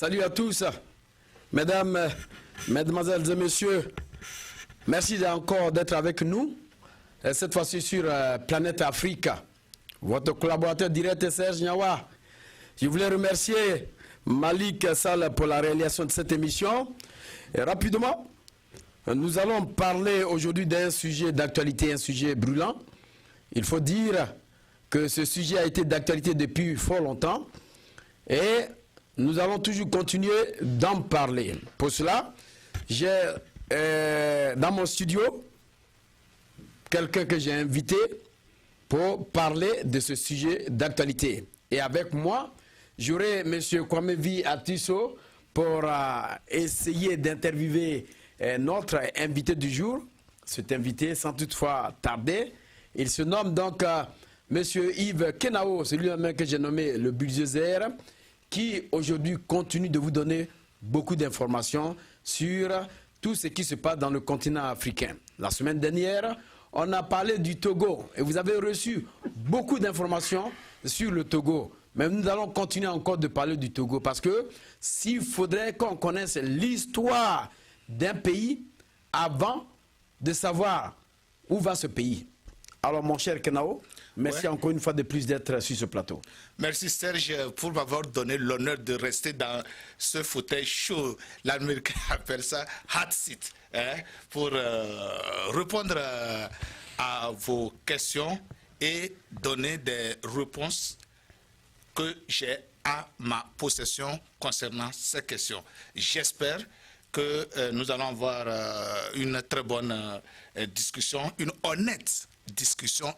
Salut à tous, mesdames, mesdemoiselles et messieurs. Merci encore d'être avec nous, cette fois-ci sur Planète Africa. Votre collaborateur direct est Serge Nyawa. Je voulais remercier Malik Sall pour la réalisation de cette émission. Et rapidement, nous allons parler aujourd'hui d'un sujet d'actualité, un sujet brûlant. Il faut dire que ce sujet a été d'actualité depuis fort longtemps et nous allons toujours continuer d'en parler. Pour cela, j'ai dans mon studio quelqu'un que j'ai invité pour parler de ce sujet d'actualité. Et avec moi, j'aurai M. Kwamevi Atiso pour essayer d'interviewer notre invité du jour. Cet invité, sans toutefois tarder, il se nomme donc M. Yves Kenao, c'est lui-même que j'ai nommé le bulldozer, qui aujourd'hui continue de vous donner beaucoup d'informations sur tout ce qui se passe dans le continent africain. La semaine dernière, on a parlé du Togo et vous avez reçu beaucoup d'informations sur le Togo. Mais nous allons continuer encore de parler du Togo parce que s'il faudrait qu'on connaisse l'histoire d'un pays avant de savoir où va ce pays. Alors mon cher Kenao, merci encore une fois de plus d'être sur ce plateau. Merci Serge pour m'avoir donné l'honneur de rester dans ce fauteuil chaud. L'Américain appelle ça hot seat, hein, pour répondre à vos questions et donner des réponses que j'ai à ma possession concernant ces questions. J'espère que nous allons avoir une très bonne discussion, une honnête discussion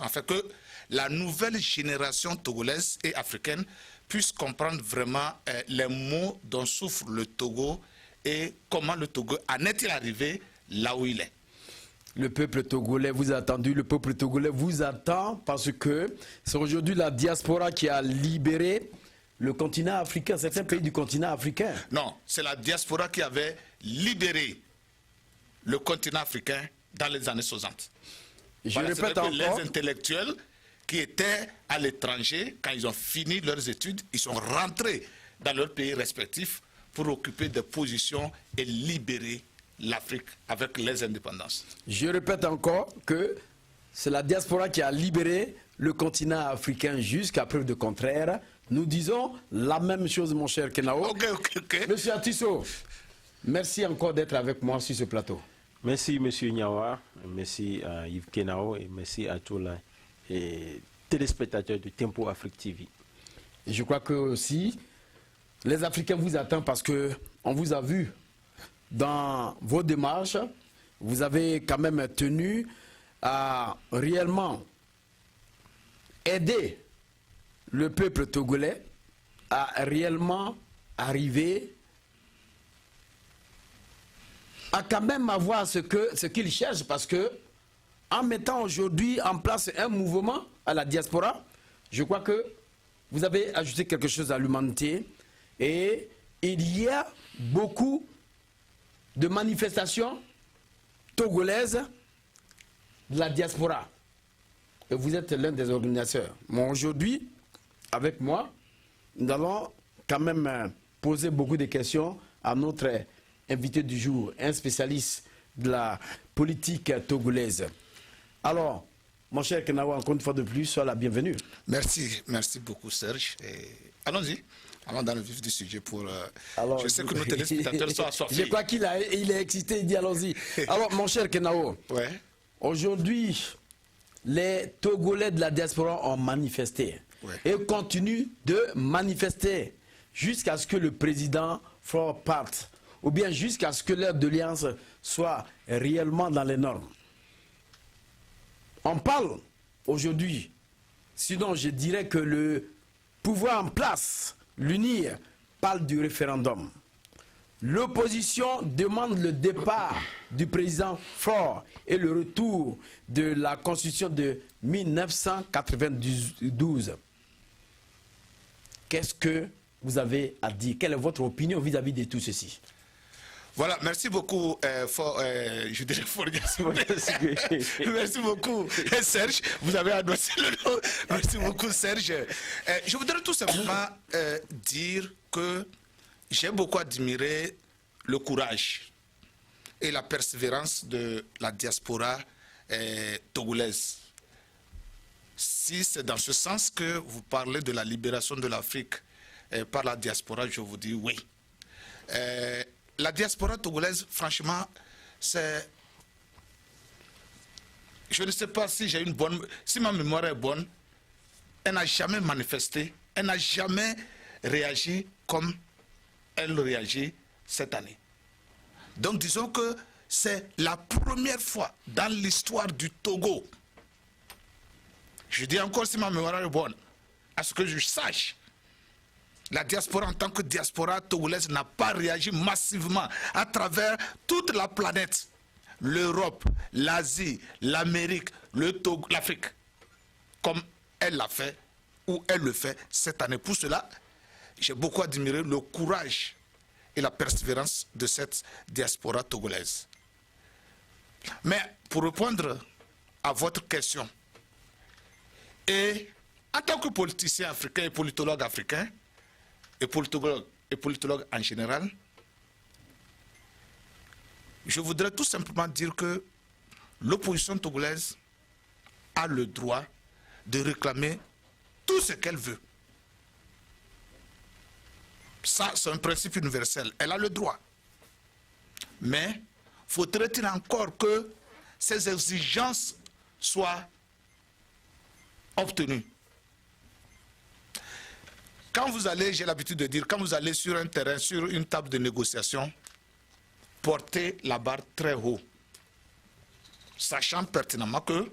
afin que la nouvelle génération togolaise et africaine puisse comprendre vraiment les maux dont souffre le Togo et comment le Togo en est-il arrivé là où il est. Le peuple togolais vous a attendu, le peuple togolais vous attend parce que c'est aujourd'hui la diaspora qui a libéré le continent africain, certains pays du continent africain. Non, c'est la diaspora qui avait libéré le continent africain dans les années 60. Je répète encore. Les intellectuels qui étaient à l'étranger, quand ils ont fini leurs études, ils sont rentrés dans leurs pays respectifs pour occuper des positions et libérer l'Afrique avec les indépendances. Je répète encore que c'est la diaspora qui a libéré le continent africain jusqu'à preuve de contraire. Nous disons la même chose, mon cher Kenao. Ok. Monsieur Atiso, merci encore d'être avec moi sur ce plateau. Merci, Monsieur Nyawa, merci à Yves Kenao et merci à tous les téléspectateurs de Tempo Afrique TV. Et je crois que aussi, les Africains vous attendent parce qu'on vous a vu dans vos démarches. Vous avez quand même tenu à réellement aider le peuple togolais à réellement arriver à quand même avoir ce qu'il cherche, parce que en mettant aujourd'hui en place un mouvement à la diaspora, je crois que vous avez ajouté quelque chose à l'humanité et il y a beaucoup de manifestations togolaises de la diaspora et vous êtes l'un des organisateurs. Bon, aujourd'hui, avec moi, nous allons quand même poser beaucoup de questions à notre invité du jour, un spécialiste de la politique togolaise. Alors, mon cher Kenao, encore une fois de plus, sois la bienvenue. Merci beaucoup Serge. Allons-y, allons dans le vif du sujet pour... Alors, je sais que nos téléspectateurs sont assoiffés. Je crois qu'il est excité, il dit allons-y. Alors, mon cher Kenao, aujourd'hui, les Togolais de la diaspora ont manifesté et continuent de manifester jusqu'à ce que le président Faure parte, ou bien jusqu'à ce que l'ère d'alliance soit réellement dans les normes. On parle aujourd'hui, sinon je dirais que le pouvoir en place, l'UNIR, parle du référendum. L'opposition demande le départ du président Faure et le retour de la constitution de 1992. Qu'est-ce que vous avez à dire? Quelle est votre opinion vis-à-vis de tout ceci? Voilà, merci beaucoup, je dirais merci beaucoup, Serge. Vous avez annoncé le nom. Merci beaucoup, Serge. Je voudrais tout simplement dire que j'ai beaucoup admiré le courage et la persévérance de la diaspora togolaise. Si c'est dans ce sens que vous parlez de la libération de l'Afrique par la diaspora, je vous dis oui. La diaspora togolaise, franchement, c'est... Je ne sais pas si j'ai une bonne... Si ma mémoire est bonne, elle n'a jamais manifesté, elle n'a jamais réagi comme elle réagit cette année. Donc disons que c'est la première fois dans l'histoire du Togo, je dis encore si ma mémoire est bonne, à ce que je sache, la diaspora en tant que diaspora togolaise n'a pas réagi massivement à travers toute la planète, l'Europe, l'Asie, l'Amérique, le Togo, l'Afrique, comme elle l'a fait ou elle le fait cette année. Pour cela, j'ai beaucoup admiré le courage et la persévérance de cette diaspora togolaise. Mais pour répondre à votre question, et en tant que politicien africain et politologue africain, et politologue en général, je voudrais tout simplement dire que l'opposition togolaise a le droit de réclamer tout ce qu'elle veut. Ça, c'est un principe universel. Elle a le droit. Mais faudrait-il encore que ces exigences soient obtenues? Quand vous allez, j'ai l'habitude de dire, quand vous allez sur un terrain, sur une table de négociation, portez la barre très haut, sachant pertinemment que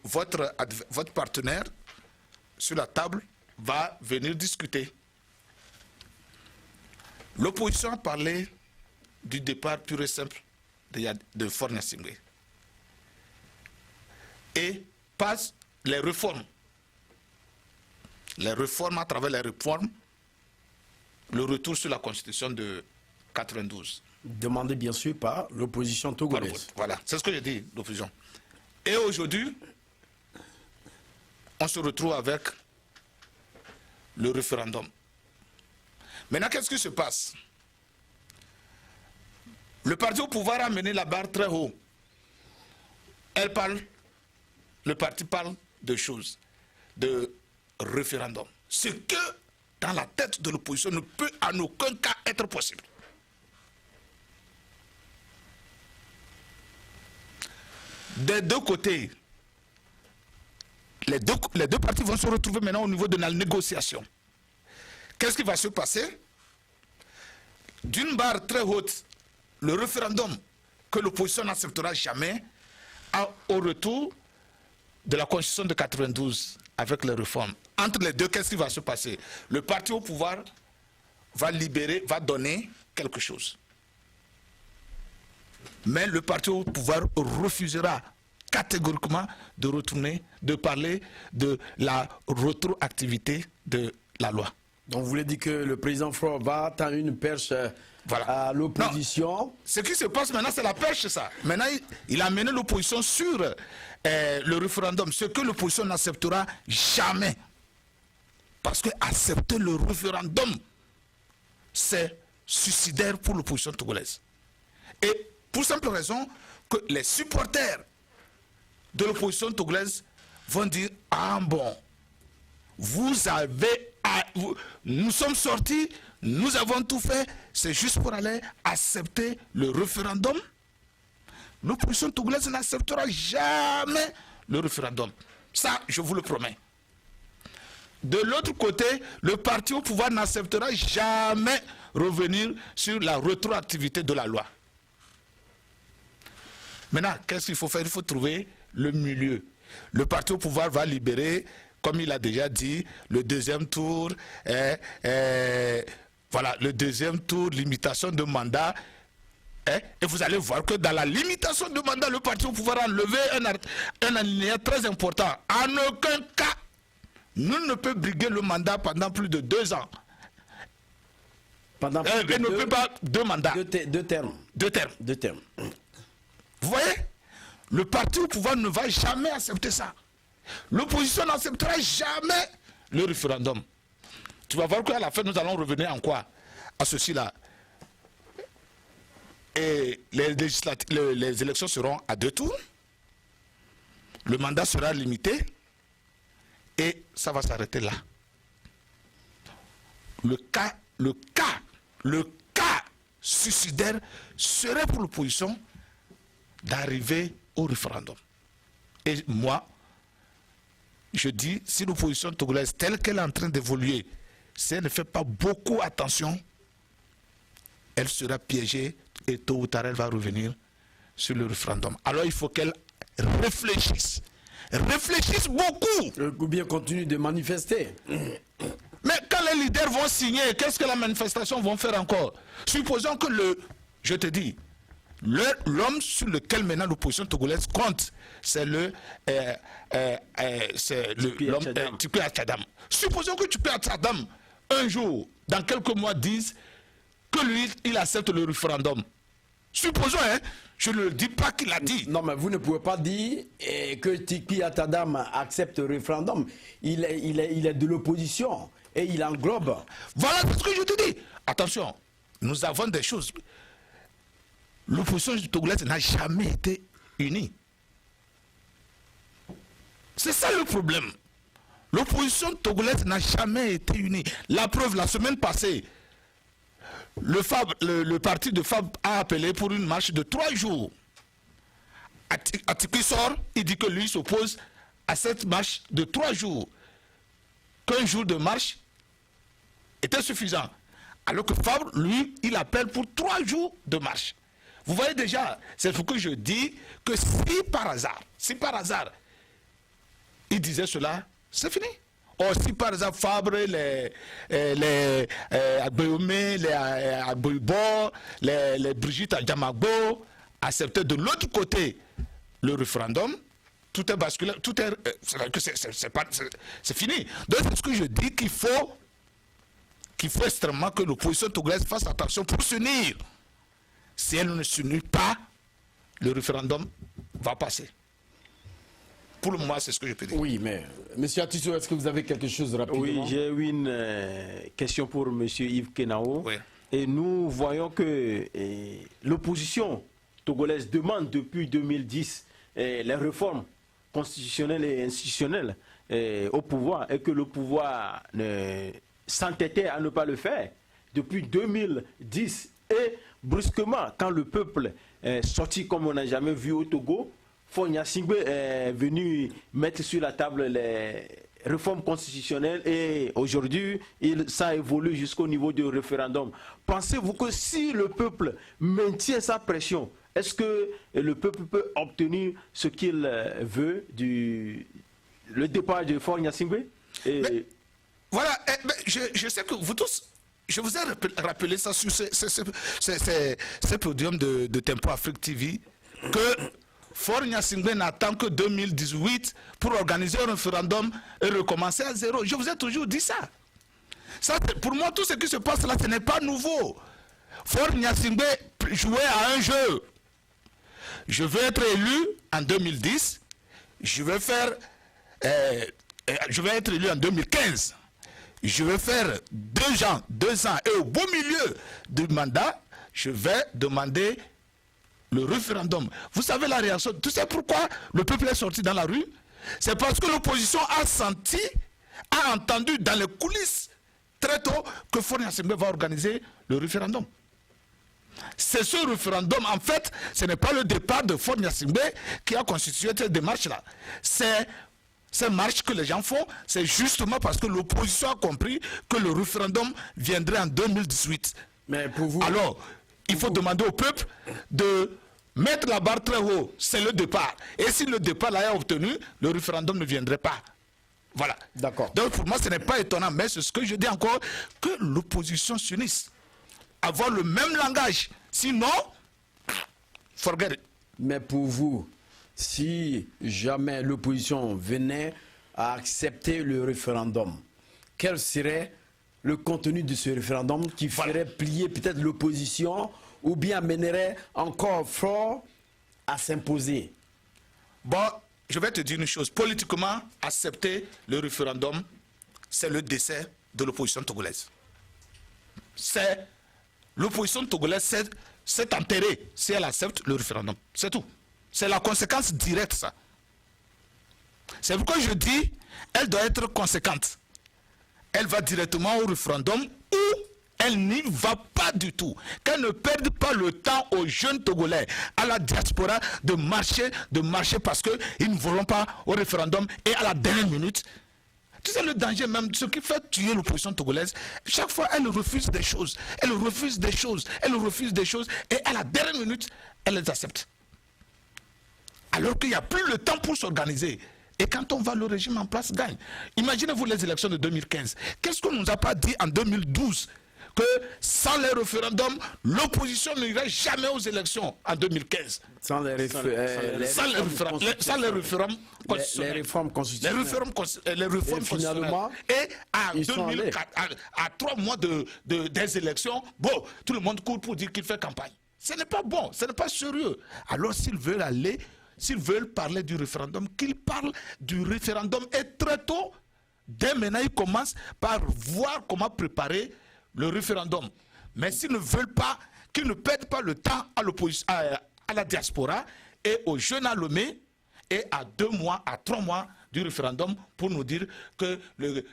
votre partenaire sur la table va venir discuter. L'opposition a parlé du départ pur et simple de Faure Gnassingbé et passe les réformes. Les réformes, à travers les réformes, le retour sur la Constitution de 92. Demandé bien sûr par l'opposition togolaise. Voilà, c'est ce que j'ai dit, l'opposition. Et aujourd'hui, on se retrouve avec le référendum. Maintenant, qu'est-ce qui se passe? Le parti au pouvoir a mené la barre très haut. Le parti parle de choses, de référendum. Ce que, dans la tête de l'opposition, ne peut en aucun cas être possible. Des deux côtés, les deux partis vont se retrouver maintenant au niveau de la négociation. Qu'est-ce qui va se passer? D'une barre très haute, le référendum que l'opposition n'acceptera jamais au retour de la Constitution de 92 avec les réformes. Entre les deux, qu'est-ce qui va se passer? Le parti au pouvoir va libérer, va donner quelque chose. Mais le parti au pouvoir refusera catégoriquement de retourner, de parler de la rétroactivité de la loi. Donc vous voulez dire que le président Faure va tendre une perche à l'opposition? Ce qui se passe maintenant, c'est la perche, ça. Maintenant, il a mené l'opposition sur le référendum, ce que l'opposition n'acceptera jamais. Parce que accepter le référendum, c'est suicidaire pour l'opposition togolaise. Et pour simple raison que les supporters de l'opposition togolaise vont dire: ah bon, nous sommes sortis, nous avons tout fait, c'est juste pour aller accepter le référendum. L'opposition togolaise n'acceptera jamais le référendum. Ça, je vous le promets. De l'autre côté, le parti au pouvoir n'acceptera jamais revenir sur la rétroactivité de la loi. Maintenant, qu'est-ce qu'il faut faire? Il faut trouver le milieu. Le parti au pouvoir va libérer, comme il a déjà dit, le deuxième tour, voilà, le deuxième tour, limitation de mandat. Et vous allez voir que dans la limitation de mandat, le parti au pouvoir a enlevé un alinéa très important. En aucun cas, nul ne peut briguer le mandat pendant plus de 2 ans. Pendant elle ne peut pas 2 mandats. 2 termes. 2 termes. 2 termes. Vous voyez, le parti au pouvoir ne va jamais accepter ça. L'opposition n'acceptera jamais le référendum. Tu vas voir qu'à la fin, nous allons revenir en quoi? À ceci-là. Et les élections seront à 2 tours. Le mandat sera limité. Et ça va s'arrêter là. Le cas suicidaire serait pour l'opposition d'arriver au référendum. Et moi, je dis, si l'opposition togolaise telle qu'elle est en train d'évoluer, si elle ne fait pas beaucoup attention, elle sera piégée et tôt ou tard elle va revenir sur le référendum. Alors il faut qu'elle réfléchisse. Réfléchisse beaucoup. Ou bien continue de manifester. Mais quand les leaders vont signer, qu'est-ce que la manifestation vont faire encore? Supposons que je te dis, l'homme sur lequel maintenant l'opposition togolaise compte, c'est l'homme Tupé Atchadam. Supposons que Tupé Atchadam, un jour, dans quelques mois, dise que lui, il accepte le référendum. Supposons, hein, je ne le dis pas qu'il a dit. Non, mais vous ne pouvez pas dire que Tupé Atchadam accepte le référendum. Il est de l'opposition et il englobe. Voilà ce que je te dis. Attention, nous avons des choses. L'opposition togolaise n'a jamais été unie. C'est ça le problème. L'opposition togolaise n'a jamais été unie. La preuve, la semaine passée, le parti de FAB a appelé pour une marche de 3 jours. Atiki sort, il dit que lui s'oppose à cette marche de 3 jours. Qu'un jour de marche était suffisant. Alors que FAB, lui, il appelle pour 3 jours de marche. Vous voyez déjà, c'est ce que je dis, que si par hasard, il disait cela, c'est fini. Or, si par exemple Fabre, les Agbeomé, les Agboibo, les Brigitte Adjamagbo acceptaient de l'autre côté le référendum, tout est basculé, c'est fini. Donc c'est ce que je dis qu'il faut extrêmement que l'opposition togolaise fasse attention pour s'unir. Si elle ne s'unit pas, le référendum va passer. Pour le moment, c'est ce que je peux dire. Oui, mais M. Atisso, est-ce que vous avez quelque chose rapidement? Oui, j'ai une question pour M. Yves Kenao. Oui. Et nous voyons que l'opposition togolaise demande depuis 2010 les réformes constitutionnelles et institutionnelles au pouvoir, et que le pouvoir s'entêtait à ne pas le faire depuis 2010. Et brusquement, quand le peuple est sorti comme on n'a jamais vu au Togo, Faure Gnassingbé est venu mettre sur la table les réformes constitutionnelles et aujourd'hui, ça évolue jusqu'au niveau du référendum. Pensez-vous que si le peuple maintient sa pression, est-ce que le peuple peut obtenir ce qu'il veut le départ de Faure Gnassingbé? Voilà, je sais que vous tous, je vous ai rappelé ça sur ce podium de Tempo Afrique TV, que Faure Gnassingbé n'attend que 2018 pour organiser un référendum et recommencer à zéro. Je vous ai toujours dit ça. Pour moi, tout ce qui se passe là, ce n'est pas nouveau. Faure Gnassingbé jouait à un jeu. Je veux être élu en 2010. Je vais être élu en 2015. Je vais faire 2 ans. Et au beau milieu du mandat, je vais demander le référendum. Vous savez la réaction. Tu sais pourquoi le peuple est sorti dans la rue? C'est parce que l'opposition a entendu dans les coulisses très tôt que Faure Gnassingbé va organiser le référendum. C'est ce référendum, en fait, ce n'est pas le départ de Faure Gnassingbé qui a constitué cette démarche-là. C'est ces marches que les gens font, c'est justement parce que l'opposition a compris que le référendum viendrait en 2018. Mais pour vous, alors, il faut demander au peuple de mettre la barre très haut. C'est le départ. Et si le départ là est obtenu, le référendum ne viendrait pas. Voilà. D'accord. Donc pour moi, ce n'est pas étonnant, mais c'est ce que je dis encore, que l'opposition s'unisse. Avoir le même langage. Sinon, forget it. Mais pour vous, si jamais l'opposition venait à accepter le référendum, quelle serait le contenu de ce référendum qui ferait plier peut-être l'opposition ou bien mènerait encore fort à s'imposer? Bon, je vais te dire une chose. Politiquement, accepter le référendum, c'est le décès de l'opposition togolaise. C'est l'opposition togolaise s'est enterrée si elle accepte le référendum. C'est tout. C'est la conséquence directe, ça. C'est pourquoi je dis, elle doit être conséquente. Elle va directement au référendum ou elle n'y va pas du tout. Qu'elle ne perde pas le temps aux jeunes Togolais, à la diaspora, de marcher parce qu'ils ne voudront pas au référendum et à la dernière minute. Tu sais le danger même, ce qui fait tuer l'opposition togolaise, chaque fois elle refuse des choses, elle refuse des choses, elle refuse des choses et à la dernière minute, elle les accepte. Alors qu'il n'y a plus le temps pour s'organiser. Et quand on va, le régime en place gagne. Imaginez-vous les élections de 2015. Qu'est-ce qu'on ne nous a pas dit en 2012? Que sans les référendums, l'opposition n'irait jamais aux élections en 2015. Sans les référendums constitutionnels. Les réformes constitutionnelles. Les réformes constitutionnelles. Et à 2004, à 3 mois des élections, bon, tout le monde court pour dire qu'il fait campagne. Ce n'est pas bon, ce n'est pas sérieux. Alors s'ils veulent parler du référendum, qu'ils parlent du référendum. Et très tôt, dès maintenant, ils commencent par voir comment préparer le référendum. Mais s'ils ne veulent pas, qu'ils ne perdent pas le temps à la diaspora et aux jeunes à Lomé et à 2 mois, à 3 mois du référendum pour nous dire que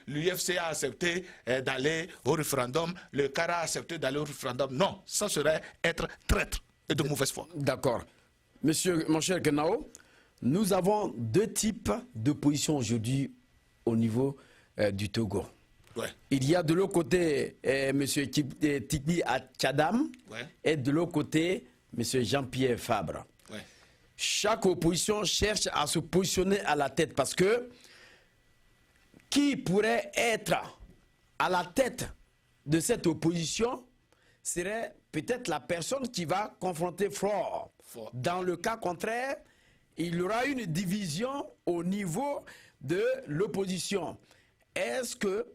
l'UFC a accepté d'aller au référendum, le CAR a accepté d'aller au référendum. Non, ça serait être traître et de mauvaise foi. D'accord. Monsieur, mon cher Kenao, nous avons 2 types d'opposition aujourd'hui au niveau du Togo. Ouais. Il y a de l'autre côté M. Tikpi Atchadam et de l'autre côté M. Jean-Pierre Fabre. Ouais. Chaque opposition cherche à se positionner à la tête parce que qui pourrait être à la tête de cette opposition serait peut-être la personne qui va confronter Flore. Dans le cas contraire, il y aura une division au niveau de l'opposition. Est-ce que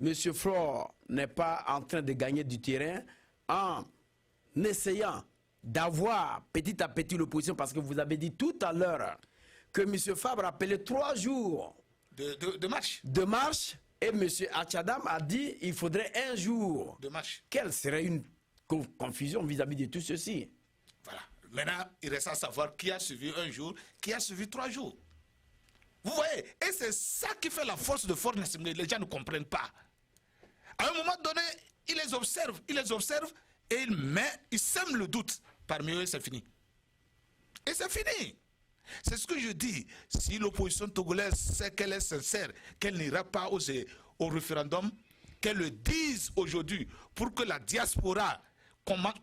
M. Flore n'est pas en train de gagner du terrain en essayant d'avoir petit à petit l'opposition? Parce que vous avez dit tout à l'heure que M. Fabre a appelé 3 jours de marche. De marche. Et M. Atchadam a dit qu'il faudrait 1 jour de marche. Quelle serait une confusion vis-à-vis de tout ceci? Voilà. Maintenant, il reste à savoir qui a suivi 1 jour, qui a suivi 3 jours. Vous voyez? Et c'est ça qui fait la force de Fort Nassimé. Les gens ne comprennent pas. À un moment donné, il les observe et il sème le doute. Parmi eux, c'est fini. Et c'est fini. C'est ce que je dis. Si l'opposition togolaise sait qu'elle est sincère, qu'elle n'ira pas au référendum, qu'elle le dise aujourd'hui pour que la diaspora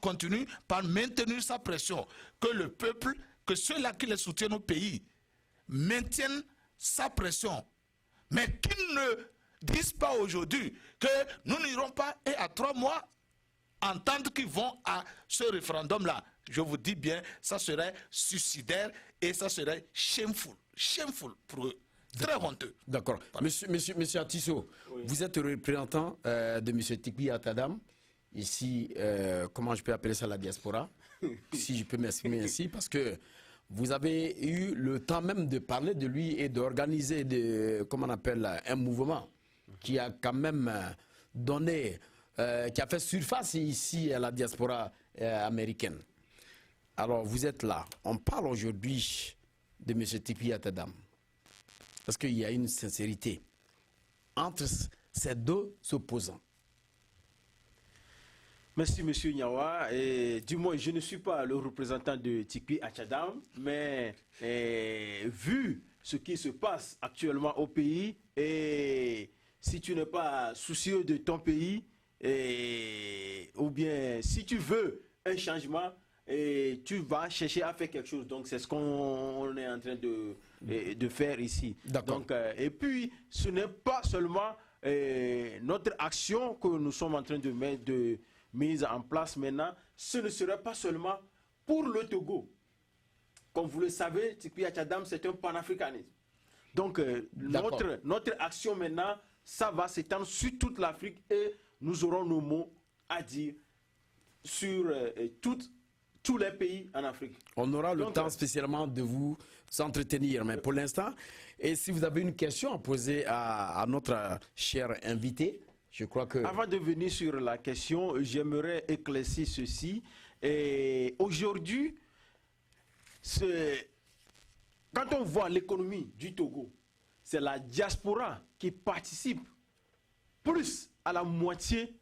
continue par maintenir sa pression, que le peuple, que ceux-là qui les soutiennent au pays, maintiennent sa pression. Mais qu'ils ne disent pas aujourd'hui que nous n'irons pas et à 3 mois entendre qu'ils vont à ce référendum-là. Je vous dis bien, ça serait suicidaire et ça serait shameful pour eux. Très honteux. D'accord. Voilà. Monsieur Atisso, oui. Vous êtes le représentant de M. Tikpi Atchadam. Ici, comment je peux appeler ça la diaspora? Si je peux m'exprimer ainsi, parce que vous avez eu le temps même de parler de lui et d'organiser comment on appelle, un mouvement qui a quand même donné, qui a fait surface ici à la diaspora américaine. Alors vous êtes là. On parle aujourd'hui de M. Tikpi Atchadam. Parce qu'il y a une sincérité entre ces 2 opposants. Merci, M. Nyawa. Du moins, je ne suis pas le représentant de Tikpi Atchadam, mais vu ce qui se passe actuellement au pays, et si tu n'es pas soucieux de ton pays, ou bien si tu veux un changement, tu vas chercher à faire quelque chose. Donc, c'est ce qu'on est en train de faire ici. Donc, et puis, ce n'est pas seulement notre action que nous sommes en train de mettre mise en place maintenant, ce ne serait pas seulement pour le Togo. Comme vous le savez, Tikpi Atchadam, c'est un panafricanisme. Donc, notre action maintenant ça va s'étendre sur toute l'Afrique et nous aurons nos mots à dire sur tous les pays en Afrique. On aura le temps spécialement de vous entretenir, mais pour l'instant, et si vous avez une question à poser à notre cher invité, je crois que... Avant de venir sur la question, j'aimerais éclaircir ceci. Aujourd'hui, quand on voit l'économie du Togo, c'est la diaspora qui participe plus à la moitié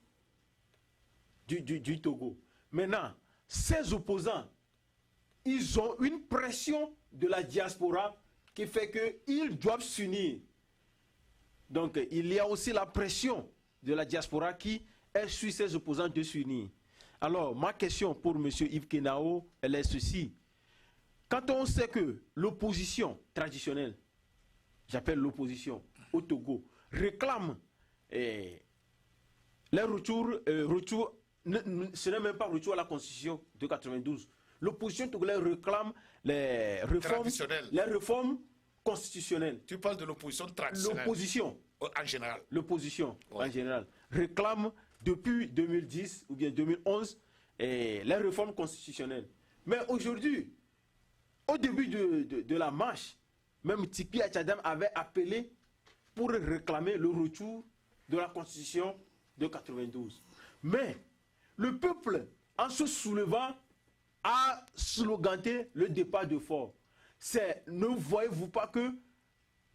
du Togo. Maintenant, ces opposants, ils ont une pression de la diaspora qui fait qu'ils doivent s'unir. Donc, il y a aussi la pression de la diaspora qui est sur ces opposants de s'unir. Alors, ma question pour M. Yves Kenao, elle est ceci. Quand on sait que l'opposition traditionnelle, j'appelle l'opposition au Togo, réclame les retours, ce n'est même pas retour à la Constitution de 92. L'opposition togolaise réclame les réformes constitutionnelles. Tu parles de l'opposition traditionnelle. L'opposition. En général. L'opposition, ouais, en général, réclame depuis 2010 ou bien 2011 les réformes constitutionnelles. Mais aujourd'hui, au début de la marche, même Tipi Achadam avait appelé pour réclamer le retour de la Constitution de 92. Mais le peuple, en se soulevant, a sloganté le départ de Faure. Ne voyez-vous pas que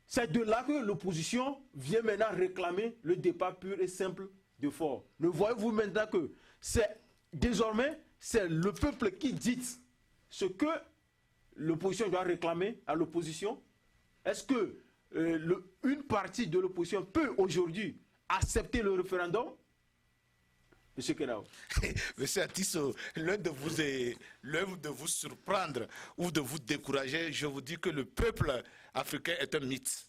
c'est de là que l'opposition vient maintenant réclamer le départ pur et simple de Faure? Ne voyez-vous maintenant que désormais, c'est le peuple qui dit ce que l'opposition doit réclamer à l'opposition? Est-ce que une partie de l'opposition peut aujourd'hui accepter le référendum? Monsieur Kenao. Monsieur Atisso, l'un de vous surprendre ou de vous décourager, je vous dis que le peuple africain est un mythe.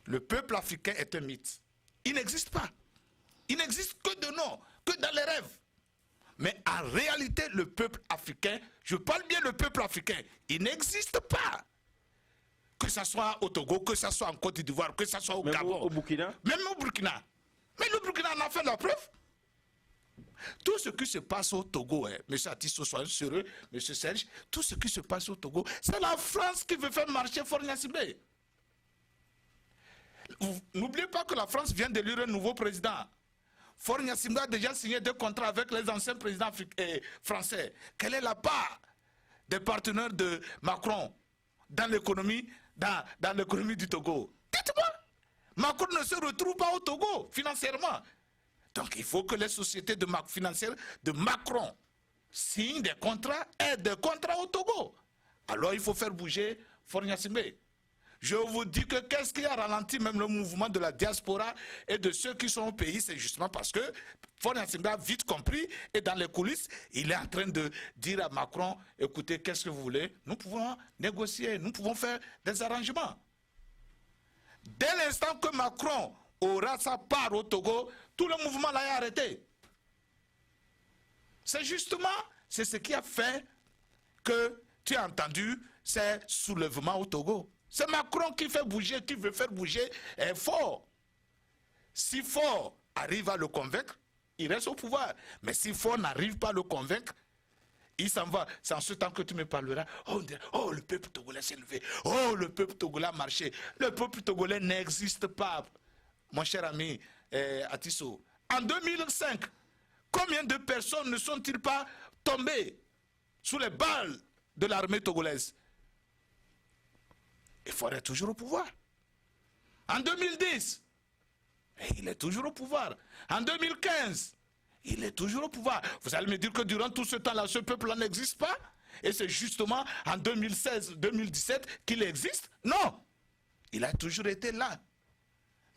Le peuple africain est un mythe. Il n'existe pas. Il n'existe que de nom, que dans les rêves. Mais en réalité, le peuple africain, je parle bien le peuple africain, il n'existe pas. Que ce soit au Togo, que ce soit en Côte d'Ivoire, que ce soit au Gabon. Au Burkina. Même au Burkina. Mais le Burkina en a fait la preuve. Tout ce qui se passe au Togo, M. Atisso, soyez sérieux, M. Serge, tout ce qui se passe au Togo, c'est la France qui veut faire marcher Faure Gnassingbé. N'oubliez pas que la France vient d'élire un nouveau président. Faure Gnassingbé a déjà signé 2 contrats avec les anciens présidents français. Quelle est la part des partenaires de Macron dans l'économie du Togo? Dites-moi. Macron ne se retrouve pas au Togo financièrement. Donc il faut que les sociétés financières de Macron signent des contrats et des contrats au Togo. Alors il faut faire bouger Faure Gnassingbé. Je vous dis que qu'est-ce qui a ralenti même le mouvement de la diaspora et de ceux qui sont au pays, c'est justement parce que Faure Gnassingbé a vite compris et dans les coulisses, il est en train de dire à Macron, écoutez, qu'est-ce que vous voulez? Nous pouvons négocier, nous pouvons faire des arrangements. Dès l'instant que Macron aura sa part au Togo, tout le mouvement là est arrêté. C'est justement, c'est ce qui a fait que tu as entendu ces soulèvements au Togo. C'est Macron qui fait bouger, qui veut faire bouger Faure. Si Faure arrive à le convaincre, il reste au pouvoir. Mais si Faure n'arrive pas à le convaincre, il s'en va. C'est en ce temps que tu me parleras. Oh, on dirait, oh, le peuple togolais s'est levé. Oh, le peuple togolais a marché. Le peuple togolais n'existe pas. Mon cher ami Atisso. En 2005, combien de personnes ne sont-ils pas tombées sous les balles de l'armée togolaise? Il faudrait toujours au pouvoir. En 2010, il est toujours au pouvoir. En 2015, il est toujours au pouvoir. Vous allez me dire que durant tout ce temps-là, ce peuple-là n'existe pas? Et c'est justement en 2016-2017 qu'il existe? Non! Il a toujours été là.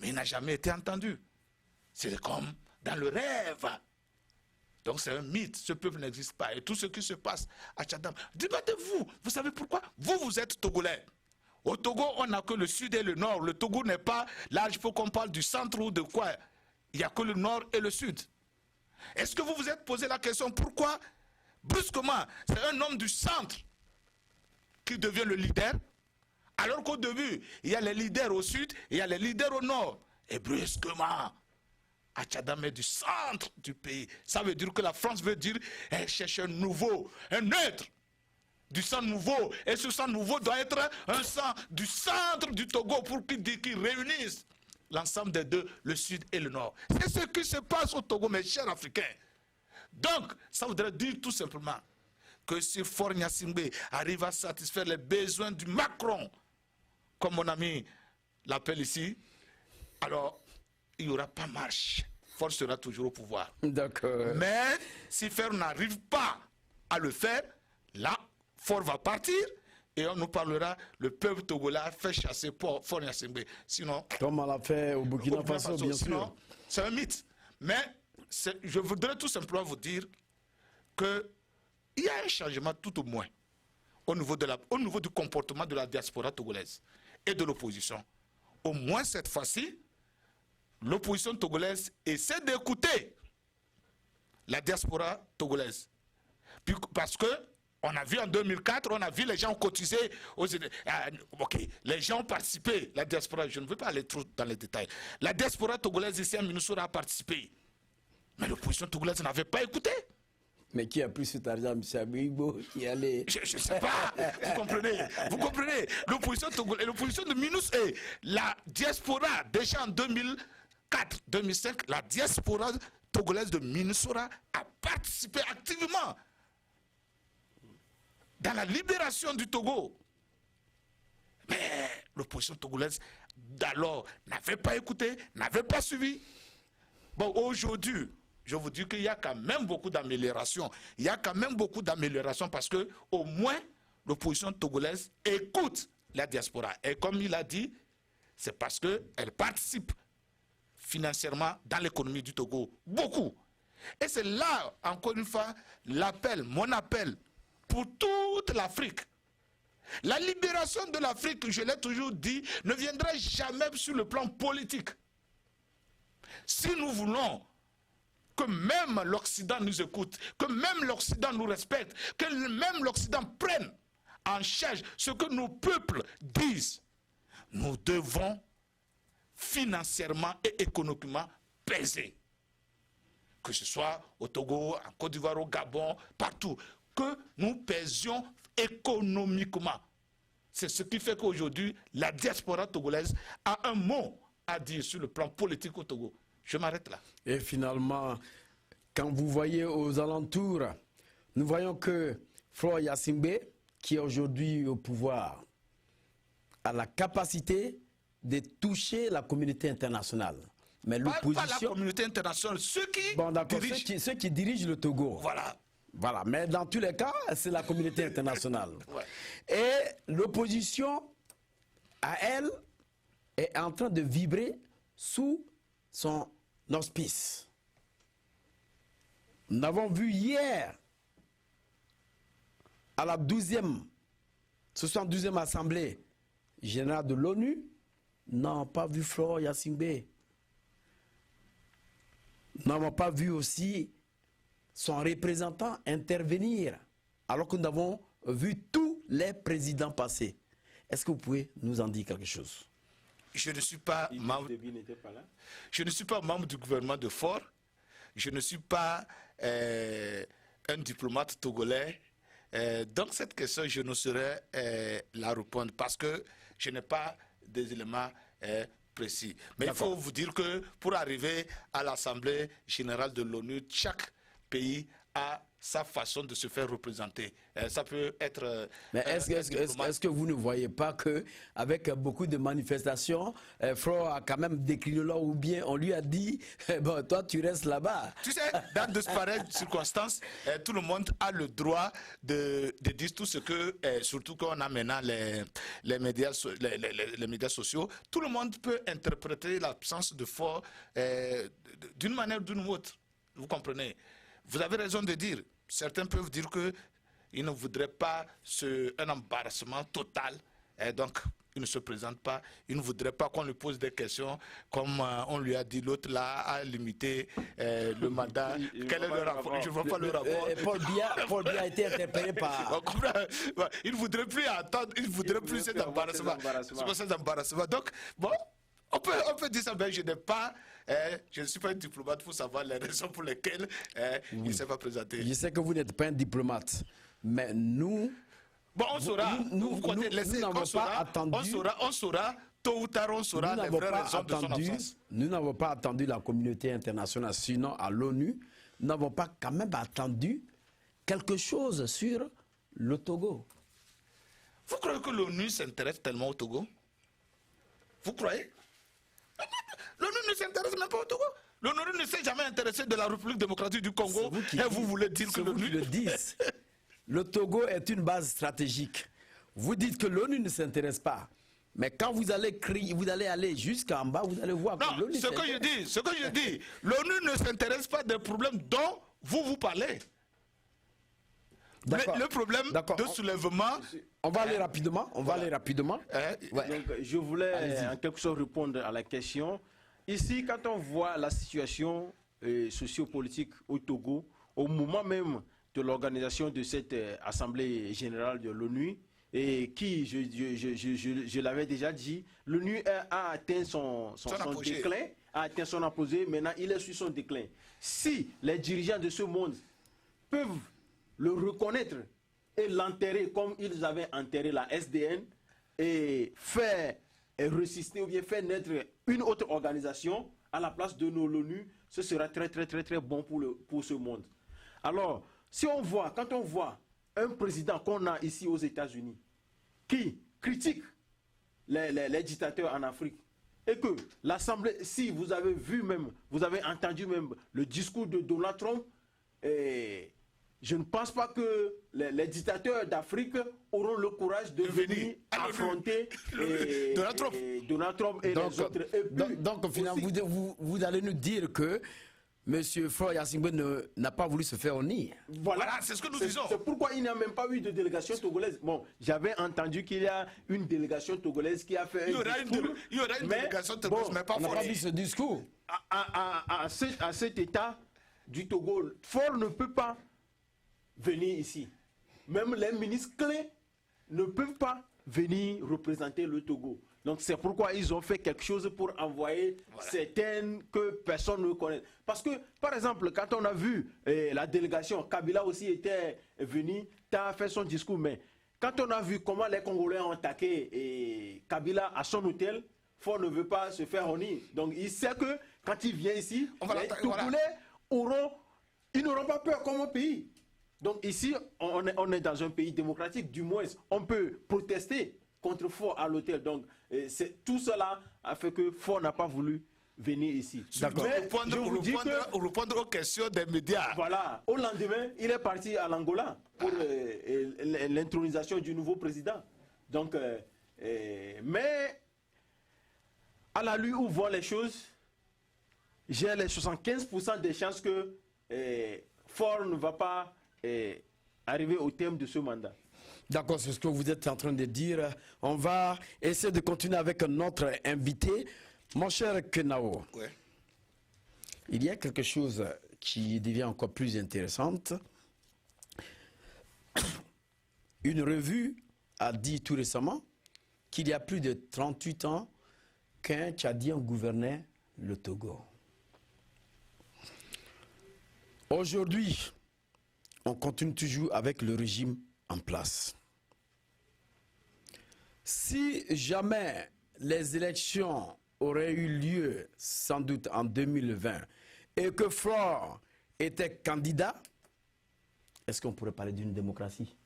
Mais il n'a jamais été entendu. C'est comme dans le rêve. Donc c'est un mythe, ce peuple n'existe pas. Et tout ce qui se passe à Tchadam, débattez-vous. Vous savez pourquoi? Vous êtes Togolais. Au Togo, on n'a que le sud et le nord. Le Togo n'est pas large pour qu'on parle du centre ou de quoi. Il n'y a que le nord et le sud. Est-ce que vous vous êtes posé la question pourquoi, brusquement, c'est un homme du centre qui devient le leader, Alors qu'au début, il y a les leaders au sud, il y a les leaders au nord. Et brusquement, Atchadam est du centre du pays. Ça veut dire que la France veut dire, elle cherche un nouveau, un neutre, du sang nouveau. Et ce sang nouveau doit être un sang du centre du Togo pour qu'il réunisse l'ensemble des deux, le sud et le nord. C'est ce qui se passe au Togo, mes chers Africains. Donc, ça voudrait dire tout simplement que si Faure Gnassingbé arrive à satisfaire les besoins du Macron, comme mon ami l'appelle ici, alors il n'y aura pas marche. Faure sera toujours au pouvoir. D'accord. Mais si Faure n'arrive pas à le faire, là, Faure va partir et on nous parlera, le peuple togolais a fait chasser Faure Gnassingbé. Sinon, comme on l'a fait au Burkina Faso, bien sûr. C'est un mythe. Mais je voudrais tout simplement vous dire qu'il y a un changement tout au moins au niveau du comportement de la diaspora togolaise et de l'opposition. Au moins cette fois-ci, l'opposition togolaise essaie d'écouter la diaspora togolaise. Parce que on a vu en 2004, on a vu les gens cotiser, les gens ont participé, la diaspora, je ne veux pas aller trop dans les détails. La diaspora togolaise ici à Minnesota a participé. Mais l'opposition togolaise n'avait pas écouté. Mais qui a pris cet argent, M. Abigbo, qui allait... Je ne sais pas, vous comprenez. L'opposition togolaise, l'opposition de Minnesota, la diaspora, déjà en 2004-2005, la diaspora togolaise de Minnesota a participé activement dans la libération du Togo. Mais l'opposition togolaise d'alors n'avait pas écouté, n'avait pas suivi. Bon, aujourd'hui, je vous dis qu'il y a quand même beaucoup d'améliorations. Il y a quand même beaucoup d'améliorations parce que au moins l'opposition togolaise écoute la diaspora. Et comme il a dit, c'est parce qu'elle participe financièrement dans l'économie du Togo. Beaucoup. Et c'est là, encore une fois, l'appel, mon appel, pour toute l'Afrique. La libération de l'Afrique, je l'ai toujours dit, ne viendra jamais sur le plan politique. Si nous voulons que même l'Occident nous écoute, que même l'Occident nous respecte, que même l'Occident prenne en charge ce que nos peuples disent, nous devons financièrement et économiquement peser. Que ce soit au Togo, en Côte d'Ivoire, au Gabon, partout. Que nous pèsions économiquement. C'est ce qui fait qu'aujourd'hui, la diaspora togolaise a un mot à dire sur le plan politique au Togo. Je m'arrête là. Et finalement, quand vous voyez aux alentours, nous voyons que Faure Gnassingbé, qui est aujourd'hui au pouvoir, a la capacité de toucher la communauté internationale. Mais l'opposition... Pas la communauté internationale, ceux qui dirigent... Ceux qui dirigent le Togo. Voilà. Voilà, mais dans tous les cas, c'est la communauté internationale. Ouais. Et l'opposition, à elle, est en train de vibrer sous son auspice. Nous avons vu hier, à la 72e Assemblée générale de l'ONU, n'avons pas vu Faure Gnassingbé. Nous n'avons pas vu aussi son représentant intervenir, alors que nous avons vu tous les présidents passer. Est-ce que vous pouvez nous en dire quelque chose? Je ne suis pas membre. Je ne suis pas membre du gouvernement de Faure. Je ne suis pas un diplomate togolais. Donc cette question, je ne saurais la répondre parce que je n'ai pas des éléments précis. Mais il faut vous dire que pour arriver à l'Assemblée générale de l'ONU, chaque pays a sa façon de se faire représenter. Ça peut être... Mais est-ce que vous ne voyez pas qu'avec beaucoup de manifestations, Faure a quand même décliné là, ou bien on lui a dit, bon, toi tu restes là-bas. Tu sais, dans de pareilles circonstances, tout le monde a le droit de dire tout ce que, surtout quand on a maintenant les médias sociaux, tout le monde peut interpréter l'absence de Faure d'une manière ou d'une autre. Vous comprenez? Vous avez raison de dire, certains peuvent dire qu'ils ne voudraient pas un embarrassement total. Et donc, il ne se présente pas, il ne voudrait pas qu'on lui pose des questions, comme on lui a dit, l'autre là a limité le mandat. Quel est le rapport? Je ne vois pas le rapport. Paul Biya a été interpellé par... Il ne voudrait plus attendre, il ne voudrait plus cet embarrassement. Donc, bon, on peut dire ça, mais je ne suis pas un diplomate pour savoir les raisons pour lesquelles il ne s'est pas présenté. Je sais que vous n'êtes pas un diplomate, mais nous... Bon, on saura. Nous n'avons pas attendu. On saura, tôt ou tard, on saura les vraies raisons de son absence. Nous n'avons pas attendu la communauté internationale, sinon à l'ONU, nous n'avons pas quand même attendu quelque chose sur le Togo. Vous croyez que l'ONU s'intéresse tellement au Togo? Vous croyez? L'ONU ne s'intéresse même pas au Togo. L'ONU ne s'est jamais intéressé de la République démocratique du Congo. Vous voulez dire que l'ONU le dise. Le Togo est une base stratégique. Vous dites que l'ONU ne s'intéresse pas. Mais quand vous allez aller jusqu'en bas, vous allez voir que l'ONU ce que je dis, l'ONU ne s'intéresse pas des problèmes dont vous parlez. Le problème de soulèvement... On va aller rapidement. Donc, je voulais en quelque sorte répondre à la question. Ici, quand on voit la situation sociopolitique au Togo, au moment même de l'organisation de cette Assemblée générale de l'ONU, et qui, je l'avais déjà dit, l'ONU a atteint son déclin, a atteint son apogée, maintenant il est sur son déclin. Si les dirigeants de ce monde peuvent le reconnaître et l'enterrer comme ils avaient enterré la SDN et faire résister ou bien faire naître une autre organisation à la place de l'ONU, ce sera très bon pour ce monde. Alors, si on voit, quand on voit un président qu'on a ici aux États-Unis qui critique les dictateurs en Afrique et que l'Assemblée, si vous avez vu même, vous avez entendu même le discours de Donald Trump, je ne pense pas que les dictateurs d'Afrique auront le courage de venir affronter Donald Trump et les autres. Donc finalement, vous allez nous dire que M. Faure Gnassingbé n'a pas voulu se faire honnir. Voilà, c'est ce que nous disons. C'est pourquoi il n'y a même pas eu de délégation togolaise. Bon, j'avais entendu qu'il y a une délégation togolaise qui a fait il y aura une délégation togolaise, mais pas Faure. On n'a pas vu ce discours. À cet état du Togo, Faure ne peut pas venir ici. Même les ministres clés ne peuvent pas venir représenter le Togo. Donc c'est pourquoi ils ont fait quelque chose pour envoyer certaines que personne ne connaît. Parce que, par exemple, quand on a vu la délégation, Kabila aussi était venu, a fait son discours, mais quand on a vu comment les Congolais ont attaqué Kabila à son hôtel, Faure ne veut pas se faire honnir. Donc il sait que quand il vient ici, les Togolais n'auront pas peur comme un pays. Donc ici, on est dans un pays démocratique, du moins, on peut protester contre Faure à l'hôtel. Donc, tout cela a fait que Faure n'a pas voulu venir ici. D'accord. Répondre aux questions des médias. Voilà. Au lendemain, il est parti à l'Angola pour l'intronisation du nouveau président. Donc, mais à la lui où vont les choses, j'ai les 75% des chances que Faure ne va pas arriver au terme de ce mandat. D'accord, c'est ce que vous êtes en train de dire. On va essayer de continuer avec notre invité. Mon cher Kenao, il y a quelque chose qui devient encore plus intéressante. Une revue a dit tout récemment qu'il y a plus de 38 ans qu'un Tchadien gouvernait le Togo. Aujourd'hui, on continue toujours avec le régime en place. Si jamais les élections auraient eu lieu, sans doute en 2020, et que Faure était candidat, est-ce qu'on pourrait parler d'une démocratie?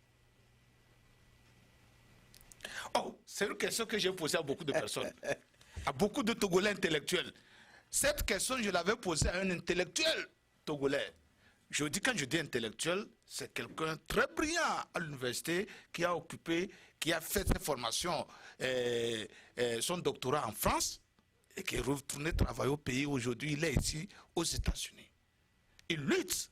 Oh, c'est une question que j'ai posée à beaucoup de personnes, à beaucoup de Togolais intellectuels. Cette question, je l'avais posée à un intellectuel togolais. Je dis, quand je dis intellectuel, c'est quelqu'un très brillant à l'université qui a fait sa formation, son doctorat en France et qui est retourné travailler au pays. Aujourd'hui, il est ici aux États-Unis. Il lutte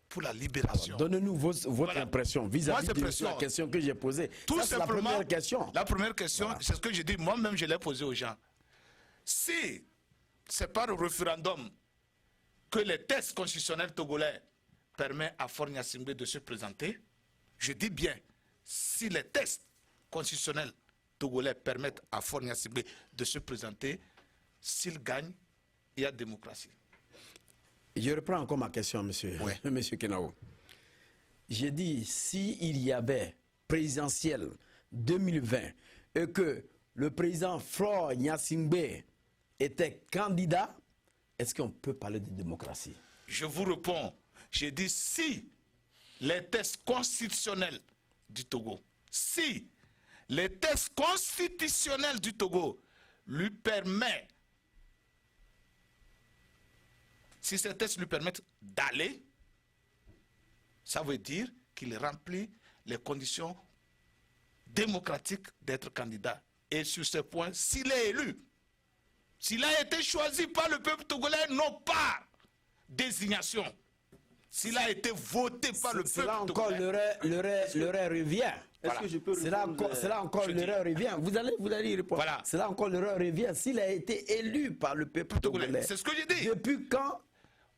pour la libération. Donnez-nous votre impression vis-à-vis de la question que j'ai posée. Tout simplement, la première question. La première question, c'est ce que j'ai dit, moi-même je l'ai posé aux gens. Si c'est par le référendum que les tests constitutionnels togolais permettent à Faure Gnassingbé de se présenter, je dis bien, si les tests constitutionnels togolais permettent à Faure Gnassingbé de se présenter, s'il gagne, il y a démocratie. Je reprends encore ma question, monsieur, ouais. Monsieur Kenao. J'ai dit, s'il y avait présidentielle 2020 et que le président Faure Gnassingbé était candidat, est-ce qu'on peut parler de démocratie? Je vous réponds. J'ai dit si les tests constitutionnels du Togo, si les tests constitutionnels du Togo lui permettent, si ces tests lui permettent d'aller, ça veut dire qu'il remplit les conditions démocratiques d'être candidat. Et sur ce point, s'il est élu, s'il a été choisi par le peuple togolais, non pas désignation. S'il a été voté par le peuple togolais. L'erreur revient. Est-ce que je peux répondre? C'est là encore l'erreur revient. Vous allez y répondre. Voilà. C'est là encore l'erreur revient. S'il a été élu par le peuple togolais. C'est ce que j'ai dit. Depuis quand?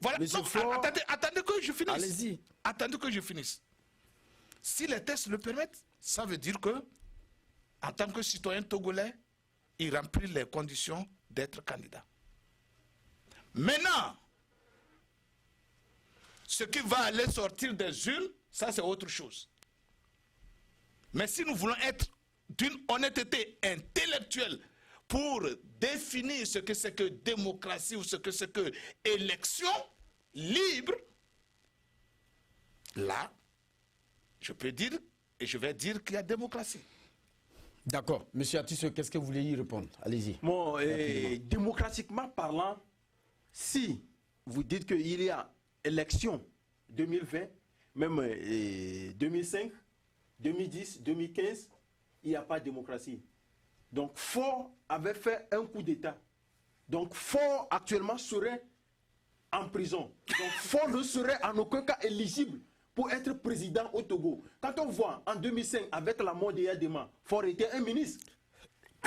Voilà. Monsieur Non, Faure, attendez que je finisse. Allez-y. Attendez que je finisse. Si les tests le permettent, ça veut dire que, en tant que citoyen togolais, il remplit les conditions d'être candidat. Maintenant, ce qui va aller sortir des urnes, ça c'est autre chose. Mais si nous voulons être d'une honnêteté intellectuelle pour définir ce que c'est que démocratie ou ce que c'est que élection libre, là, je peux dire et je vais dire qu'il y a démocratie. D'accord. Monsieur Attisso, qu'est-ce que vous voulez y répondre? Allez-y. Bon, démocratiquement parlant, si vous dites qu'il y a élection 2020, même 2005, 2010, 2015, il n'y a pas de démocratie. Donc Faure avait fait un coup d'État. Donc Faure actuellement serait en prison. Donc Faure ne serait en aucun cas éligible pour être président au Togo. Quand on voit en 2005 avec la mort de Yadema, Faure était un ministre.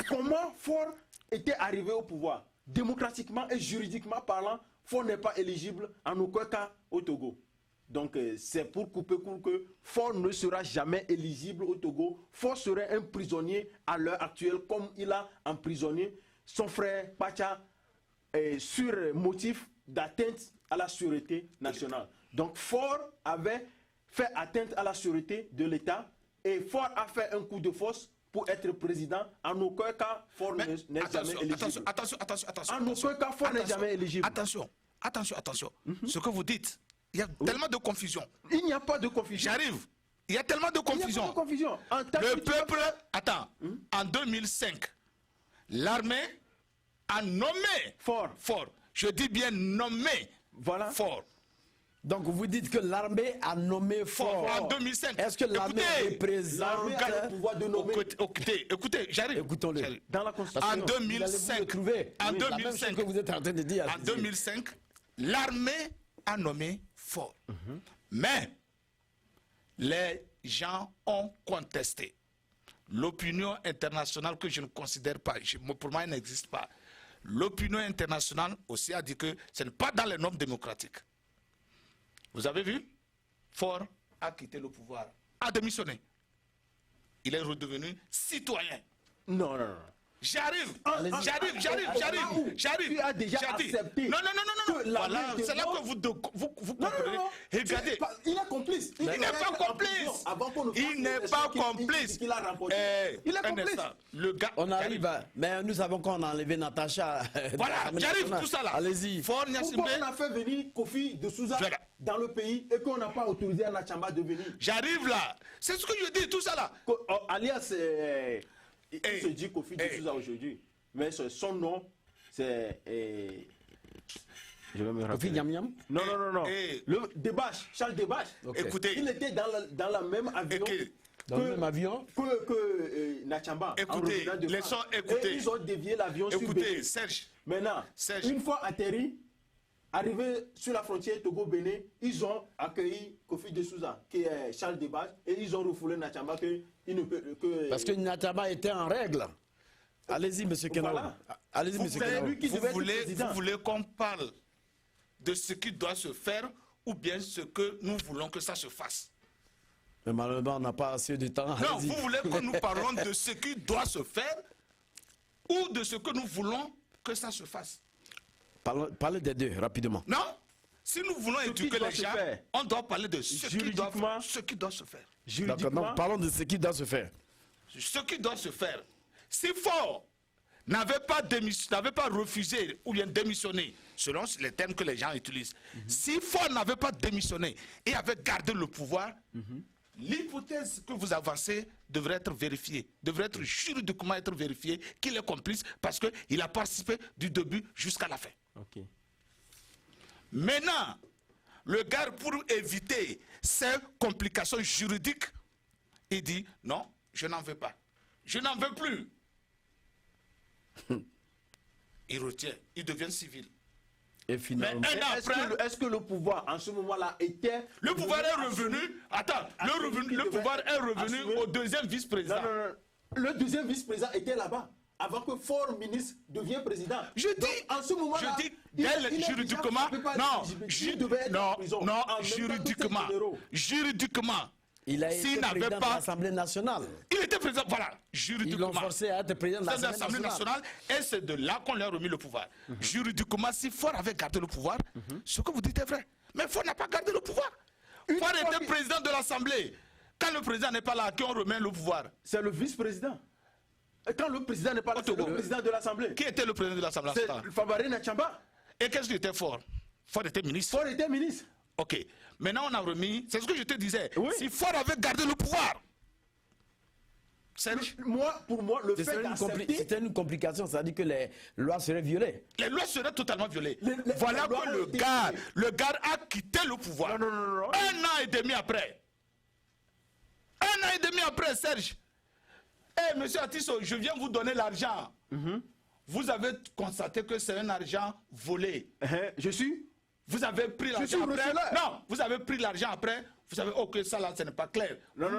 Comment Faure était arrivé au pouvoir? Démocratiquement et juridiquement parlant, Faure n'est pas éligible en aucun cas au Togo. Donc c'est pour couper court que Faure ne sera jamais éligible au Togo. Faure serait un prisonnier à l'heure actuelle, comme il a emprisonné son frère Pacha sur motif d'atteinte à la sûreté nationale. Donc Faure avait fait atteinte à la sûreté de l'État et Faure a fait un coup de force pour être président. En aucun cas, Faure n'est jamais éligible. Attention. En aucun cas, Faure n'est jamais éligible. Attention. Ce que vous dites, il y a tellement de confusion. Il n'y a pas de confusion. J'arrive. Il y a tellement de confusion. Le peuple, en 2005, l'armée a nommé Faure. Je dis bien nommé Faure. Donc vous dites que l'armée a nommé Faure en 2005. Est-ce que l'armée représente le pouvoir de nommer? Écoutez, j'arrive. Écoutons-le. Dans la Constitution. En 2005, en 2005, que vous êtes en train de dire. En 2005, l'armée a nommé Faure. Mais les gens ont contesté. L'opinion internationale que je ne considère pas, pour moi elle n'existe pas. L'opinion internationale aussi a dit que ce n'est pas dans les normes démocratiques. Vous avez vu? Faure a quitté le pouvoir, a démissionné. Il est redevenu citoyen. Non. J'arrive. Tu as déjà accepté. Non. Voilà, c'est là que vous comprenez. Regardez. Il est complice. Il n'est pas complice. Il n'est pas complice. Il est complice. Le gars. On arrive, mais nous savons qu'on a enlevé Natacha. Voilà, j'arrive tout ça là. Allez-y. Pourquoi on a fait venir Kofi de Souza dans le pays et qu'on n'a pas autorisé à Nachamba de venir? J'arrive là. C'est ce que je dis, tout ça là. Alias, il se dit Kofi de Souza aujourd'hui. Mais son nom, c'est... Je vais me rappeler. Kofi Nyam? Non. Le Debache, Charles Debache. Écoutez. Il était dans la même avion. Dans le même avion que Nachamba. Écoutez, écoutez. Et ils ont dévié l'avion sur Bénin. Serge. Maintenant, une fois atterri, Arrivés sur la frontière Togo-Bénin, ils ont accueilli Kofi de Souza, qui est Charles Debage, et ils ont refoulé Nachamba Parce que Nachamba était en règle. Allez-y, M. Kenao. Voilà. Allez-y, M. Kenao. Vous voulez qu'on parle de ce qui doit se faire ou bien ce que nous voulons que ça se fasse? Mais malheureusement, on n'a pas assez de temps. Non, vous voulez que nous parlons de ce qui doit se faire ou de ce que nous voulons que ça se fasse? Parlez des deux, rapidement. Non, si nous voulons éduquer les gens, on doit parler de ce qui doit se faire. D'accord, donc parlons de ce qui doit se faire. Ce qui doit se faire. Si Faure n'avait pas refusé ou bien démissionné, selon les termes que les gens utilisent, si Faure n'avait pas démissionné et avait gardé le pouvoir, l'hypothèse que vous avancez devrait être vérifiée, devrait être juridiquement être vérifiée qu'il est complice parce qu'il a participé du début jusqu'à la fin. Okay. Maintenant, le gars, pour éviter ces complications juridiques, il dit non, je n'en veux pas. Je n'en veux plus. Il retient, il devient civil. Et finalement, est-ce que le pouvoir en ce moment-là était... Le pouvoir est revenu. Attends, le pouvoir est revenu au deuxième vice-président. Non. Le deuxième vice-président était là-bas. Avant que Faure ministre devienne président. Je dis, en ce moment-là, juridiquement, juridiquement, il a été président de l'Assemblée nationale. Il était président, voilà, juridiquement. Ils l'ont forcé à être président de l'Assemblée nationale. Et c'est de là qu'on lui a remis le pouvoir. Juridiquement, si Faure avait gardé le pouvoir, ce que vous dites est vrai. Mais Faure n'a pas gardé le pouvoir. Faure était président de l'Assemblée. Quand le président n'est pas là, qui on remet le pouvoir? C'est le vice-président. Quand le président n'est pas là, c'est le président de l'Assemblée. Qui était le président de l'Assemblée? C'est Fabaré Nachamba. Et qu'est-ce qu'il était Faure? Faure était ministre. Faure était ministre. Ok. Maintenant, on a remis... C'est ce que je te disais. Oui. Si Faure avait gardé le pouvoir... Pour moi, le fait d'accepter... C'était une complication, c'est-à-dire que les lois seraient violées. Les lois seraient totalement violées. Voilà que le gars a quitté le pouvoir. Non. 1 an et demi après. 1 an et demi après, Serge. Eh, monsieur Atisso, je viens vous donner l'argent. Vous avez constaté que c'est un argent volé. Je suis... Vous avez pris l'argent après. Non, vous avez pris l'argent après. Vous savez, ok, ça là, ce n'est pas clair. Non.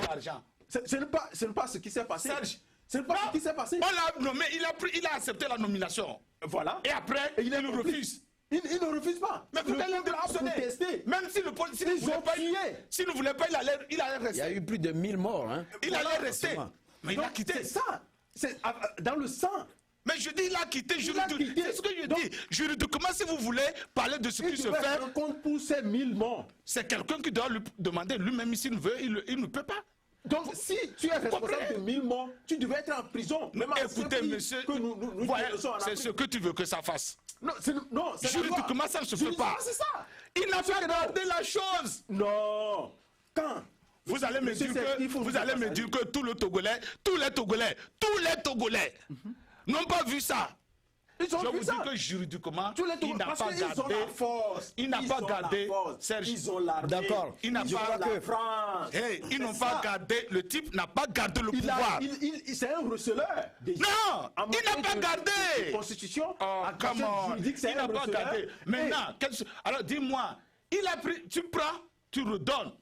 l'argent. Ce n'est pas ce qui s'est passé. Serge, ce n'est pas ce qui s'est passé. On l'a nommé, il a accepté la nomination. Voilà. Et après, il refuse. Il ne refuse pas. Mais vous allez protester. Même si le policier ne voulait pas, il allait rester. Il y a eu plus de 1000 morts. Hein. Il allait rester. Mais il a quitté. C'est ça. C'est dans le sang. Mais je dis, il a quitté juridiquement. C'est ce que je dis. Juridiquement, si vous voulez parler de ce qui se fait. Compte pour ces 1000 morts. C'est quelqu'un qui doit lui demander lui-même s'il veut, il ne peut pas. Donc, si tu es responsable de 1000 morts, tu devais être en prison. Même écoutez, monsieur, c'est ce que tu veux que ça fasse. Non, juridiquement, ça ne se fait pas. C'est ça. Il n'a pas gardé la chose. Non. Quand vous allez me dire que tous les Togolais n'ont pas vu ça. Je vous dis que juridiquement, il n'a pas gardé. Il n'a pas gardé. Serge, ils ont l'armée. D'accord. Il n'a pas la France. Ils n'ont pas gardé. Le type n'a pas gardé le pouvoir. C'est un receleur. Non, il n'a pas gardé. Constitution. Comment? Il n'a pas gardé. Maintenant, alors dis-moi, il a pris. Tu prends, tu redonnes.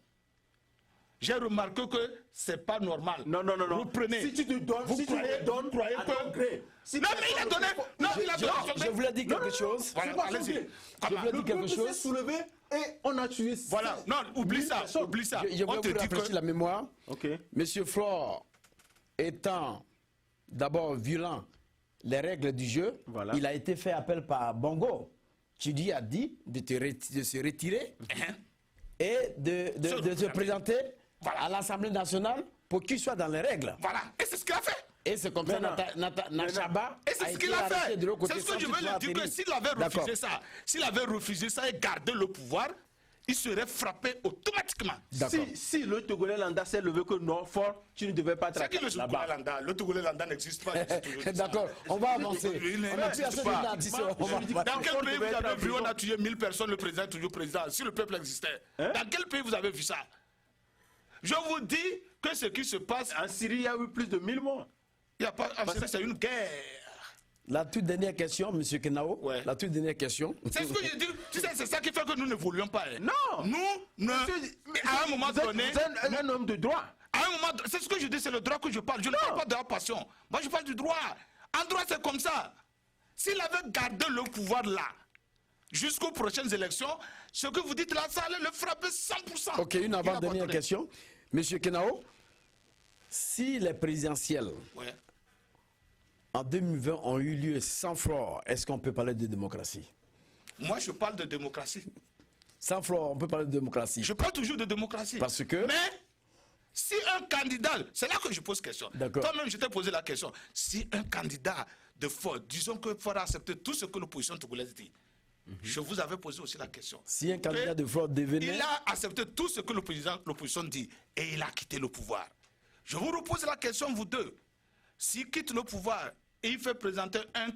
J'ai remarqué que c'est pas normal. Non. Reprenez. Si tu te donnes, vous croyez que... Non, mais il a donné... Non, il a donné... Je voulais dire quelque chose. Voilà, allez-y. Je voulais dire quelque chose. s'est soulevé et on a tué... Voilà, non, oublie ça. Je vais vous rafraîchir la mémoire. Ok. Monsieur Faure étant d'abord violant les règles du jeu, voilà. Il a été fait appel par Bongo. Chidi a dit de se retirer et de se présenter à l'Assemblée nationale pour qu'il soit dans les règles. Voilà, et c'est ce qu'il a fait. Et c'est comme ça Nachamba et c'est ce qu'il a fait. C'est ce que je veux lui dire, que s'il avait refusé ça, et gardé le pouvoir, il serait frappé automatiquement. Si le Togolais Landa s'est levé que non, fort, tu ne devais pas traquer là-bas. Le Togolais Landa n'existe pas. D'accord, on va avancer. Dans quel pays vous avez vu on a tué 1000 personnes, le président est toujours président, si le peuple existait? Dans quel pays vous avez vu ça? Je vous dis que ce qui se passe... En Syrie, il y a eu plus de 1000 morts. Il n'y a pas... En Syrie, c'est une guerre. La toute dernière question, M. Kenao. Ouais. La toute dernière question. C'est ce que je dis. Tu sais, c'est ça qui fait que nous n'évoluons pas. Hein. Non. Nous, à un moment donné... Vous êtes un homme de droit. À un moment, c'est ce que je dis, c'est le droit que je parle. Je ne parle pas de la passion. Moi, je parle du droit. En droit, c'est comme ça. S'il avait gardé le pouvoir là, jusqu'aux prochaines élections, ce que vous dites là, ça allait le frapper 100%. Ok, une avant-dernière question. Monsieur Kenao, si les présidentielles Ouais. en 2020 ont eu lieu sans fraude, est-ce qu'on peut parler de démocratie? Moi, je parle de démocratie. Sans fraude, on peut parler de démocratie. Je parle toujours de démocratie. Parce que... Mais, si un candidat, c'est là que je pose question. D'accord. Toi-même, je t'ai posé la question. Si un candidat de Ford, disons que Ford a accepté tout ce que l'opposition togolaise dit, je vous avais posé aussi la question. Si un candidat de fraude devenait... Il a accepté tout ce que l'opposition dit et il a quitté le pouvoir. Je vous repose la question, vous deux. S'il quitte le pouvoir et il fait présenter un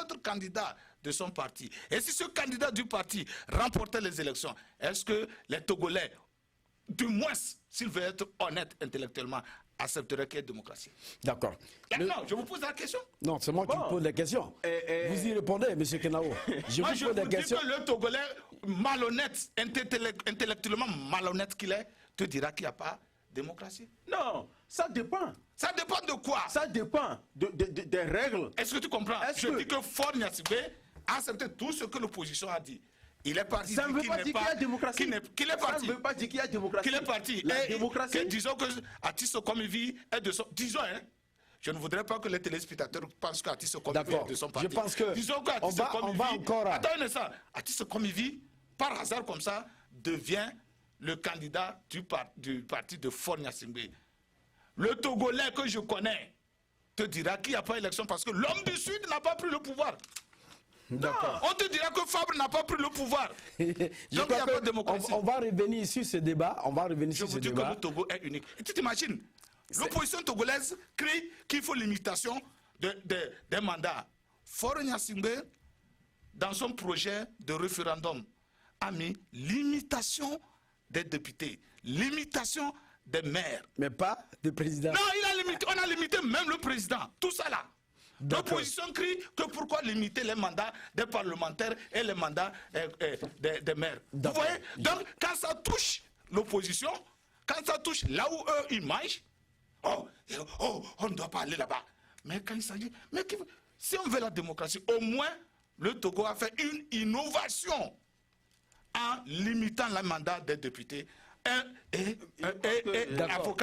autre candidat de son parti, et si ce candidat du parti remportait les élections, est-ce que les Togolais, du moins, s'il veut être honnête intellectuellement, accepteraient qu'il y ait démocratie? D'accord. Non, je vous pose la question. Non, c'est moi qui vous pose la question. Vous y répondez, M. Kenao. Je Moi, vous je pose la vous dis question. que le Togolais, malhonnête, intellectuellement malhonnête qu'il est, te dira qu'il n'y a pas de démocratie. Non, ça dépend. Ça dépend de quoi? Ça dépend des règles. Est-ce que tu comprends? Je dis que Ford Gnassingbé a accepté tout ce que l'opposition a dit. Il est parti. Ça ne veut pas dire qu'il y a démocratie. Qu'il est parti. Ça ne veut pas dire qu'il y a démocratie. Qu'il est parti. La démocratie. Disons que Atis Okomivi est de son... Disons, hein. Je ne voudrais pas que les téléspectateurs pensent qu'Atis Okomivi est de son parti. Je pense que... Disons qu'Atis Okomivi... On va encore... Attends un instant. Atis Okomivi, par hasard comme ça, devient le candidat du parti de Ford Gnassingbé. Le Togolais que je connais te dira qu'il n'y a pas élection parce que l'homme du Sud n'a pas pris le pouvoir. D'accord. On te dira que Fabre n'a pas pris le pouvoir. Donc il n'y a pas de démocratie. On va revenir sur ce débat. On va revenir sur ce Je vous dis débat. que le Togo est unique. Et tu t'imagines, l'opposition togolaise crie qu'il faut limitation des mandats. Faure Gnassingbé, dans son projet de référendum, a mis limitation des députés, limitation des maires. Mais pas de président. Non, on a limité même le président. Tout ça là. L'opposition crie que pourquoi limiter les mandats des parlementaires et les mandats des maires. Vous voyez? Donc, quand ça touche l'opposition, quand ça touche là où eux, ils mangent, on ne doit pas aller là-bas. Mais quand il s'agit... Si on veut la démocratie, au moins, le Togo a fait une innovation en limitant le mandat des députés.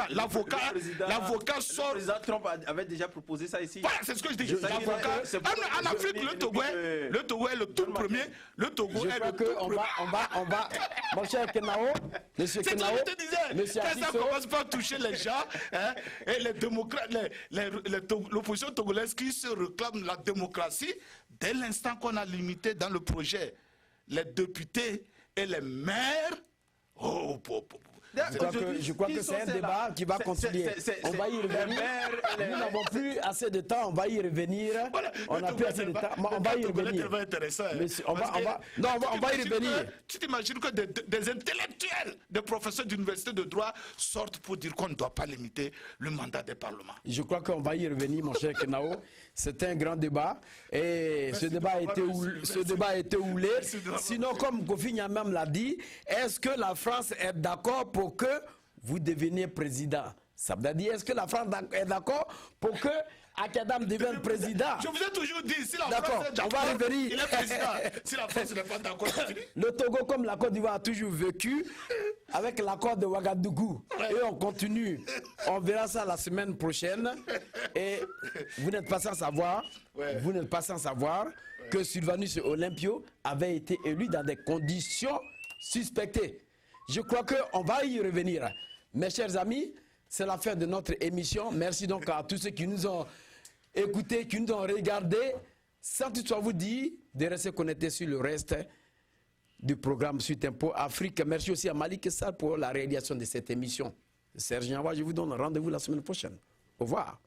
L'avocat sort... Le président Trump avait déjà proposé ça ici. Voilà, c'est ce que je dis. En Afrique, le Togo est le tout premier. Le Togo est le tout premier. On va, mon cher Kenao, monsieur Kenao, je te disais, quand ça commence pas à toucher les gens, hein, et les démocrates, l'opposition togolaise qui se réclame la démocratie, dès l'instant qu'on a limité dans le projet les députés et les maires, je crois que c'est un débat qui va continuer. On va y revenir. Nous n'avons plus assez de temps, on va y revenir. Voilà, on n'a plus assez de temps, on va y revenir. On va y revenir. Tu t'imagines que des intellectuels, des professeurs d'université de droit sortent pour dire qu'on ne doit pas limiter le mandat des parlements. Je crois qu'on va y revenir, mon cher Kenao. C'est un grand débat. Et ce débat a été houlé. Sinon, comme Kofi Nnamam l'a dit, est-ce que la France est d'accord pour que vous deveniez président? Ça veut dire, est-ce que la France est d'accord pour que Akadam devienne président? Je vous ai toujours dit, si la France est d'accord, il est président. Si la France n'est pas d'accord, c'est fini. Le Togo, comme la Côte d'Ivoire, a toujours vécu avec l'accord de Ouagadougou. Et on continue. On verra ça la semaine prochaine. Et vous n'êtes pas sans savoir, que Sylvanus Olympio avait été élu dans des conditions suspectées. Je crois qu'on va y revenir. Mes chers amis, c'est la fin de notre émission. Merci donc à tous ceux qui nous ont écoutés, qui nous ont regardés. Sans toutefois vous dire de rester connectés sur le reste du programme Sud Tempo Afrique. Merci aussi à Malik Sall pour la réalisation de cette émission. Serge Nyawa, je vous donne rendez-vous la semaine prochaine. Au revoir.